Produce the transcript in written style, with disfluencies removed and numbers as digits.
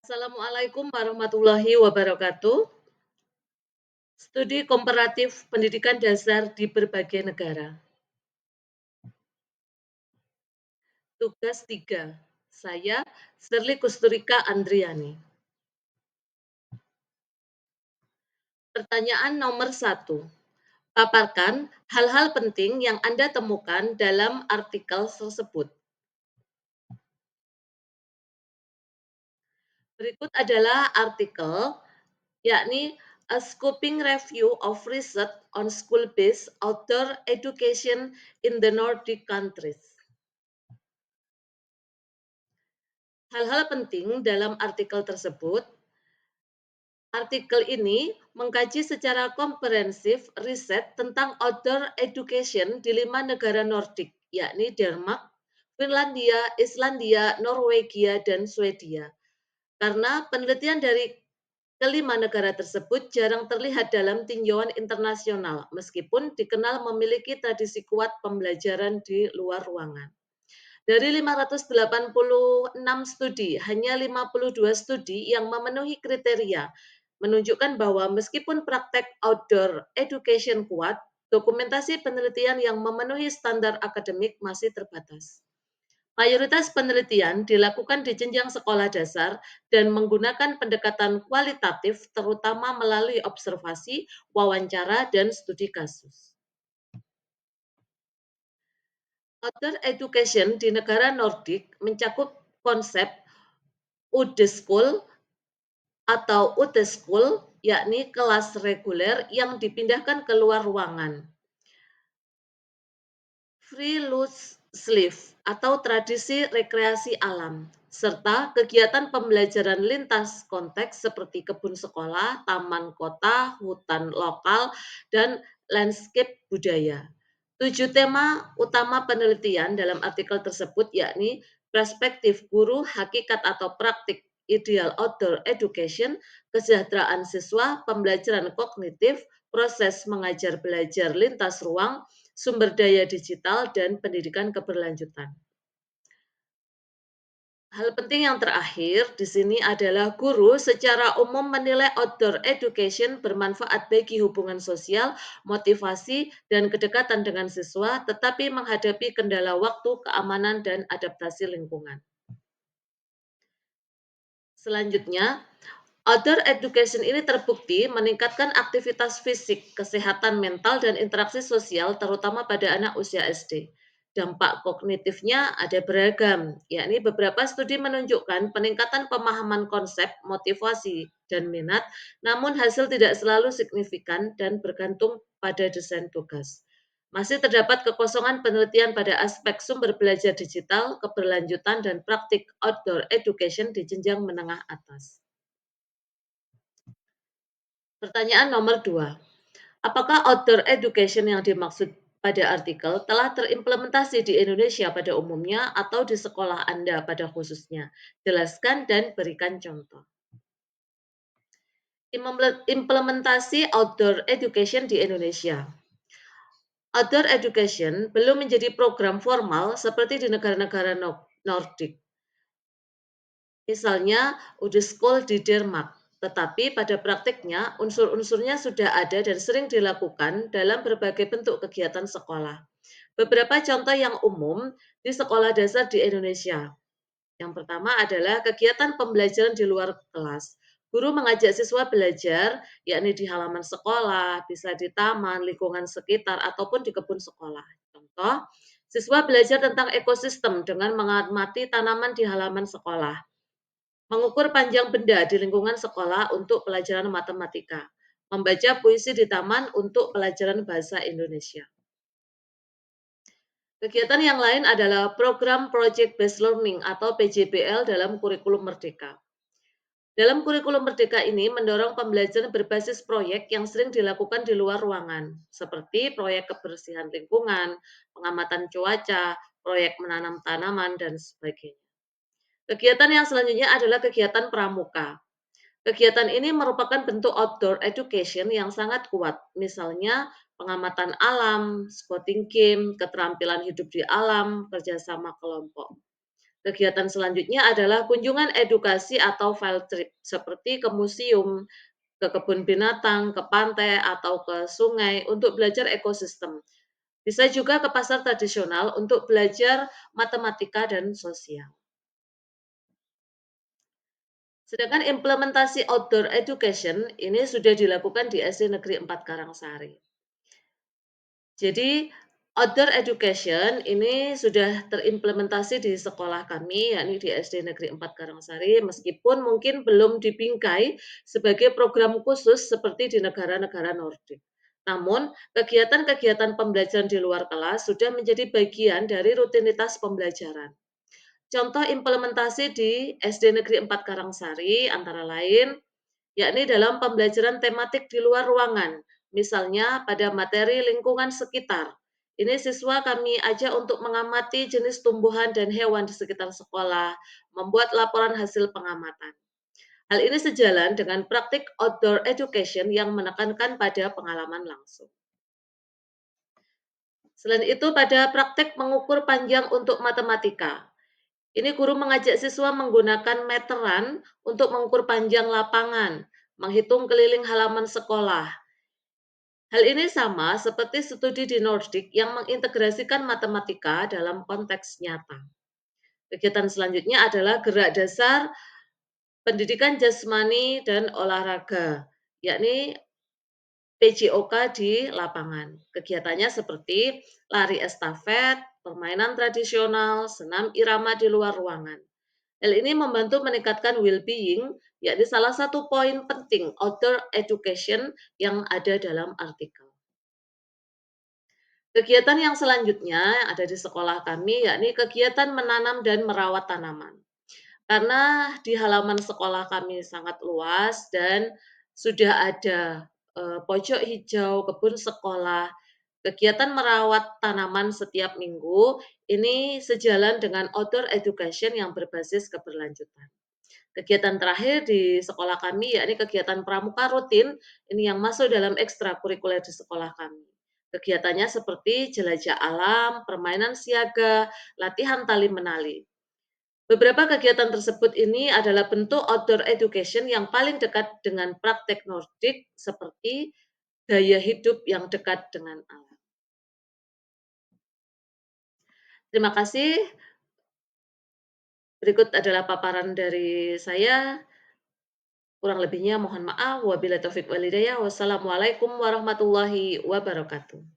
Assalamualaikum warahmatullahi wabarakatuh. Studi komparatif pendidikan dasar di berbagai negara. Tugas 3. Saya, Sherly Kusturika Andriani. Pertanyaan nomor 1. Paparkan hal-hal penting yang Anda temukan dalam artikel tersebut. Berikut adalah artikel, yakni A Scoping Review of Research on School-Based Outdoor Education in the Nordic Countries. Hal-hal penting dalam artikel tersebut. Artikel ini mengkaji secara komprehensif riset tentang outdoor education di 5 negara Nordik, yakni Denmark, Finlandia, Islandia, Norwegia, dan Swedia. Karena penelitian dari kelima negara tersebut jarang terlihat dalam tinjauan internasional, meskipun dikenal memiliki tradisi kuat pembelajaran di luar ruangan. Dari 586 studi, hanya 52 studi yang memenuhi kriteria, menunjukkan bahwa meskipun praktek outdoor education kuat, dokumentasi penelitian yang memenuhi standar akademik masih terbatas. Mayoritas penelitian dilakukan di jenjang sekolah dasar dan menggunakan pendekatan kualitatif, terutama melalui observasi, wawancara, dan studi kasus. Outdoor education di negara Nordik mencakup konsep Udeskul atau Uteskul, yakni kelas reguler yang dipindahkan ke luar ruangan. Friluftsliv atau tradisi rekreasi alam, serta kegiatan pembelajaran lintas konteks seperti kebun sekolah, taman kota, hutan lokal, dan landscape budaya. 7 tema utama penelitian dalam artikel tersebut yakni perspektif guru, hakikat atau praktik ideal outdoor education, kesejahteraan siswa, pembelajaran kognitif, proses mengajar belajar lintas ruang, sumber daya digital, dan pendidikan keberlanjutan. Hal penting yang terakhir di sini adalah guru secara umum menilai outdoor education bermanfaat bagi hubungan sosial, motivasi, dan kedekatan dengan siswa, tetapi menghadapi kendala waktu, keamanan, dan adaptasi lingkungan. Selanjutnya, outdoor education ini terbukti meningkatkan aktivitas fisik, kesehatan mental, dan interaksi sosial terutama pada anak usia SD. Dampak kognitifnya ada beragam, yakni beberapa studi menunjukkan peningkatan pemahaman konsep, motivasi, dan minat, namun hasil tidak selalu signifikan dan bergantung pada desain tugas. Masih terdapat kekosongan penelitian pada aspek sumber belajar digital, keberlanjutan, dan praktik outdoor education di jenjang menengah atas. Pertanyaan nomor 2. Apakah outdoor education yang dimaksud pada artikel telah terimplementasi di Indonesia pada umumnya atau di sekolah Anda pada khususnya? Jelaskan dan berikan contoh. Implementasi outdoor education di Indonesia. Outdoor education belum menjadi program formal seperti di negara-negara Nordik. Misalnya Udeskol di Denmark. Tetapi pada praktiknya unsur-unsurnya sudah ada dan sering dilakukan dalam berbagai bentuk kegiatan sekolah. Beberapa contoh yang umum di sekolah dasar di Indonesia. Yang pertama adalah kegiatan pembelajaran di luar kelas. Guru mengajak siswa belajar, yakni di halaman sekolah, bisa di taman, lingkungan sekitar, ataupun di kebun sekolah. Contoh, siswa belajar tentang ekosistem dengan mengamati tanaman di halaman sekolah. Mengukur panjang benda di lingkungan sekolah untuk pelajaran matematika. Membaca puisi di taman untuk pelajaran bahasa Indonesia. Kegiatan yang lain adalah program Project Based Learning atau PJBL dalam kurikulum Merdeka. Dalam kurikulum Merdeka ini mendorong pembelajaran berbasis proyek yang sering dilakukan di luar ruangan, seperti proyek kebersihan lingkungan, pengamatan cuaca, proyek menanam tanaman, dan sebagainya. Kegiatan yang selanjutnya adalah kegiatan pramuka. Kegiatan ini merupakan bentuk outdoor education yang sangat kuat, misalnya pengamatan alam, spotting game, keterampilan hidup di alam, kerjasama kelompok. Kegiatan selanjutnya adalah kunjungan edukasi atau field trip, seperti ke museum, ke kebun binatang, ke pantai, atau ke sungai untuk belajar ekosistem. Bisa juga ke pasar tradisional untuk belajar matematika dan sosial. Sedangkan implementasi outdoor education ini sudah dilakukan di SD Negeri 4 Karangsari. Jadi outdoor education ini sudah terimplementasi di sekolah kami, yakni di SD Negeri 4 Karangsari, meskipun mungkin belum dibingkai sebagai program khusus seperti di negara-negara Nordik. Namun, kegiatan-kegiatan pembelajaran di luar kelas sudah menjadi bagian dari rutinitas pembelajaran. Contoh implementasi di SD Negeri 4 Karangsari antara lain yakni dalam pembelajaran tematik di luar ruangan, misalnya pada materi lingkungan sekitar. Ini siswa kami ajak untuk mengamati jenis tumbuhan dan hewan di sekitar sekolah, membuat laporan hasil pengamatan. Hal ini sejalan dengan praktik outdoor education yang menekankan pada pengalaman langsung. Selain itu, pada praktek mengukur panjang untuk matematika, ini guru mengajak siswa menggunakan meteran untuk mengukur panjang lapangan, menghitung keliling halaman sekolah. Hal ini sama seperti studi di Nordik yang mengintegrasikan matematika dalam konteks nyata. Kegiatan selanjutnya adalah gerak dasar pendidikan jasmani dan olahraga, yakni PJOK di lapangan. Kegiatannya seperti lari estafet, permainan tradisional, senam irama di luar ruangan. Hal ini membantu meningkatkan well-being, yakni salah satu poin penting outdoor education yang ada dalam artikel. Kegiatan yang selanjutnya ada di sekolah kami, yakni kegiatan menanam dan merawat tanaman. Karena di halaman sekolah kami sangat luas dan sudah ada pojok hijau, kebun sekolah, kegiatan merawat tanaman setiap minggu ini sejalan dengan outdoor education yang berbasis keberlanjutan. Kegiatan terakhir di sekolah kami yakni kegiatan pramuka rutin ini yang masuk dalam ekstrakurikuler di sekolah kami. Kegiatannya seperti jelajah alam, permainan siaga, latihan tali menali. Beberapa kegiatan tersebut ini adalah bentuk outdoor education yang paling dekat dengan praktek Nordik seperti gaya hidup yang dekat dengan alam. Terima kasih. Berikut adalah paparan dari saya. Kurang lebihnya mohon maaf. Wabillahi taufik walhidayah. Wassalamualaikum warahmatullahi wabarakatuh.